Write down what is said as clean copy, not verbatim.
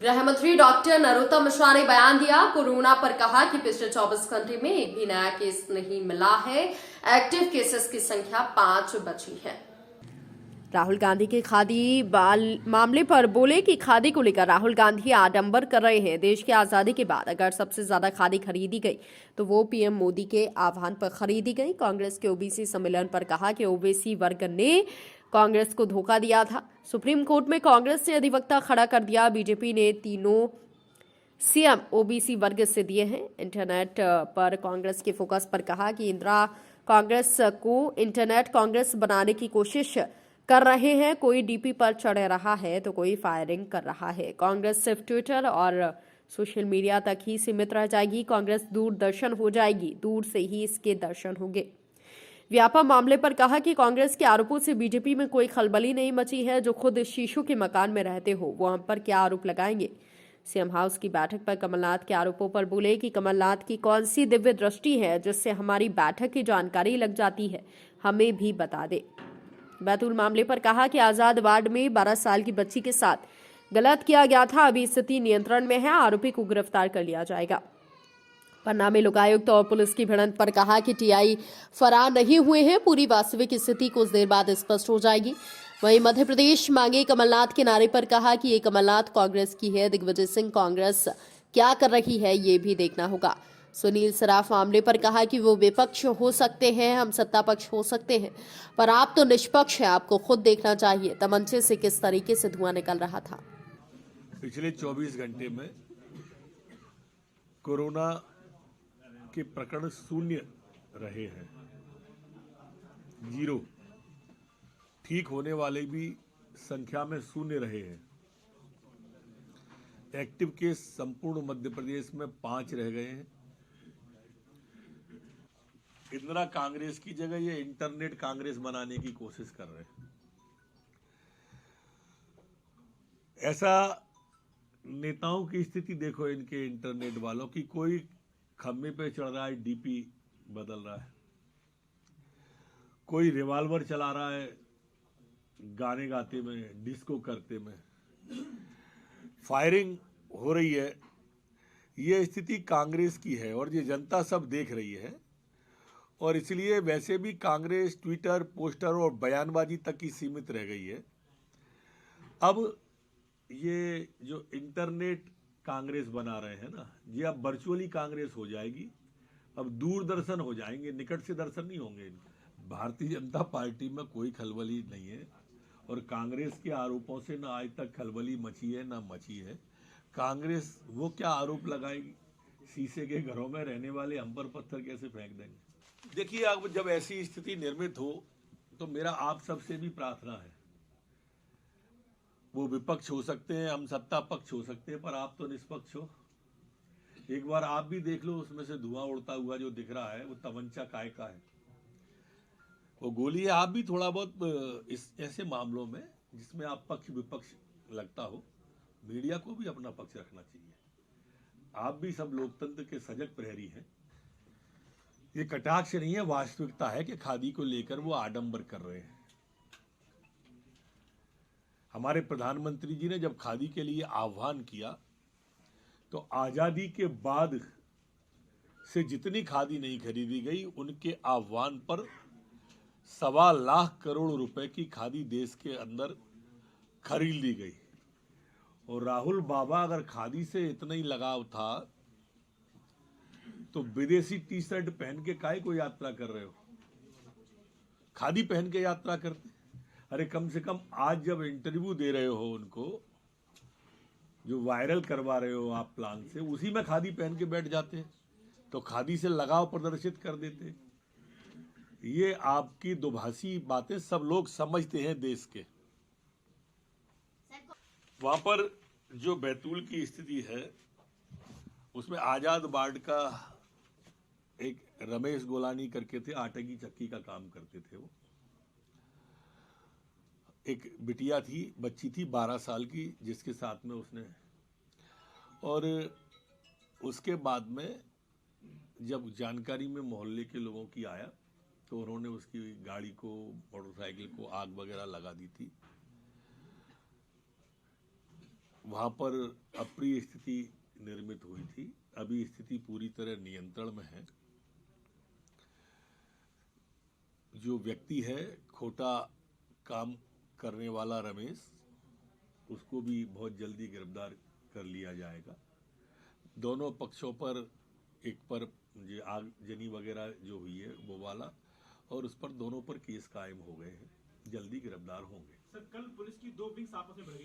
गृह मंत्री डॉक्टर नरोत्तम मिश्रा ने बयान दिया। कोरोना पर कहा कि पिछले 24 घंटे में एक भी नया केस नहीं मिला है। एक्टिव केसेस की संख्या 5 बची है। राहुल गांधी के खादी मामले पर बोले कि खादी को लेकर राहुल गांधी आडंबर कर रहे हैं। देश की आजादी के बाद अगर सबसे ज्यादा खादी खरीदी गई तो वो पीएम मोदी के आह्वान पर खरीदी गई। कांग्रेस के ओबीसी सम्मेलन पर कहा कि ओबीसी वर्ग ने कांग्रेस को धोखा दिया था। सुप्रीम कोर्ट में कांग्रेस ने अधिवक्ता खड़ा कर दिया। बीजेपी ने तीनों सीएम ओबीसी वर्ग से दिए हैं। इंटरनेट पर कांग्रेस के फोकस पर कहा कि इंदिरा कांग्रेस को इंटरनेट कांग्रेस बनाने की कोशिश कर रहे हैं। कोई डीपी पर चढ़ रहा है तो कोई फायरिंग कर रहा है। कांग्रेस सिर्फ ट्विटर और सोशल मीडिया तक ही सीमित रह जाएगी। कांग्रेस दूरदर्शन हो जाएगी, दूर से ही इसके दर्शन होंगे। व्यापा मामले पर कहा कि कांग्रेस के आरोपों से बीजेपी में कोई खलबली नहीं मची है। जो खुद शीशों के मकान में रहते हो वो हम पर क्या आरोप लगाएंगे। सीएम हाउस की बैठक पर कमलनाथ के आरोपों पर बोले कि कमलनाथ की कौन सी दिव्य दृष्टि है जिससे हमारी बैठक की जानकारी लग जाती है, हमें भी बता दे। बैतूल मामले पर कहा कि आजाद वार्ड में 12 साल की बच्ची के साथ गलत किया गया था। अभी स्थिति नियंत्रण में है, आरोपी को गिरफ्तार कर लिया जाएगा। पन्ना में लोकायुक्त और पुलिस की भिड़ंत पर कहा कि टीआई फरार नहीं हुए हैं। पूरी वास्तविक स्थिति कुछ देर बाद स्पष्ट हो जाएगी। वहीं मध्य प्रदेश मांगे कमलनाथ के नारे पर कहा कि ये कमलनाथ कांग्रेस की है, दिग्विजय सिंह कांग्रेस क्या कर रही है ये भी देखना होगा। सुनील सराफ मामले पर कहा कि वो विपक्ष हो सकते हैं, हम सत्ता पक्ष हो सकते हैं, पर आप तो निष्पक्ष हैं, आपको खुद देखना चाहिए तमंचे से किस तरीके से धुआं निकल रहा था। पिछले 24 घंटे में कोरोना के प्रकरण शून्य रहे हैं, 0। ठीक होने वाले भी संख्या में शून्य रहे हैं। एक्टिव केस संपूर्ण मध्य प्रदेश में 5 रह गए हैं। इंदिरा कांग्रेस की जगह ये इंटरनेट कांग्रेस बनाने की कोशिश कर रहे हैं। ऐसा नेताओं की स्थिति देखो, इनके इंटरनेट वालों की, कोई खम्भे पे चढ़ रहा है, डीपी बदल रहा है, कोई रिवॉल्वर चला रहा है गाने गाते में, डिस्को करते में, फायरिंग हो रही है। ये स्थिति कांग्रेस की है और ये जनता सब देख रही है। और इसलिए वैसे भी कांग्रेस ट्विटर, पोस्टर और बयानबाजी तक ही सीमित रह गई है। अब ये जो इंटरनेट कांग्रेस बना रहे हैं ना, ये अब वर्चुअली कांग्रेस हो जाएगी। अब दूरदर्शन हो जाएंगे, निकट से दर्शन नहीं होंगे। भारतीय जनता पार्टी में कोई खलबली नहीं है और कांग्रेस के आरोपों से ना आज तक खलबली मची है ना मची है। कांग्रेस वो क्या आरोप लगाएगी, शीशे के घरों में रहने वाले हम पर पत्थर कैसे फेंक देंगे। देखिए, अब जब ऐसी स्थिति निर्मित हो तो मेरा आप सबसे भी प्रार्थना है, वो विपक्ष हो सकते हैं, हम सत्ता पक्ष हो सकते हैं, पर आप तो निष्पक्ष हो। एक बार आप भी देख लो, उसमें से धुआं उड़ता हुआ जो दिख रहा है वो तमंचा काय का है, वो गोली है। आप भी थोड़ा बहुत इस ऐसे मामलों में जिसमें आप पक्ष विपक्ष लगता हो, मीडिया को भी अपना पक्ष रखना चाहिए। आप भी सब लोकतंत्र के सजग प्रहरी हैं। ये कटाक्ष नहीं है, वास्तविकता है कि खादी को लेकर वो आडंबर कर रहे हैं। हमारे प्रधानमंत्री जी ने जब खादी के लिए आह्वान किया तो आजादी के बाद से जितनी खादी नहीं खरीदी गई, उनके आह्वान पर 1.25 लाख करोड़ रुपए की खादी देश के अंदर खरीद ली गई। और राहुल बाबा, अगर खादी से इतना ही लगाव था तो विदेशी टी शर्ट पहन के काहे को यात्रा कर रहे हो, खादी पहन के यात्रा करते। अरे कम से कम आज जब इंटरव्यू दे रहे हो उनको, जो वायरल करवा रहे हो आप प्लान से, उसी में खादी पहन के बैठ जाते तो खादी से लगाव प्रदर्शित कर देते। ये आपकी दुभाषी बातें सब लोग समझते हैं देश के। वहां पर जो बैतूल की स्थिति है उसमें आजाद वार्ड का एक रमेश गोलानी करके थे, आटे की चक्की का काम करते थे। वो एक बिटिया थी, बच्ची थी 12 साल की, जिसके साथ में उसने, और उसके बाद में जब जानकारी में मोहल्ले के लोगों की आया तो उन्होंने उसकी गाड़ी को, मोटरसाइकिल को आग वगैरह लगा दी थी। वहाँ पर अप्रिय स्थिति निर्मित हुई थी। अभी स्थिति पूरी तरह नियंत्रण में है। जो व्यक्ति है खोटा काम करने वाला रमेश, उसको भी बहुत जल्दी गिरफ्तार कर लिया जाएगा। दोनों पक्षों पर एक पर जो आगजनी वगैरह जो हुई है वो वाला, और उस पर दोनों पर केस कायम हो गए हैं, जल्दी गिरफ्तार होंगे। सर, कल पुलिस की 2 विंग्स आपस में भिड़ गई,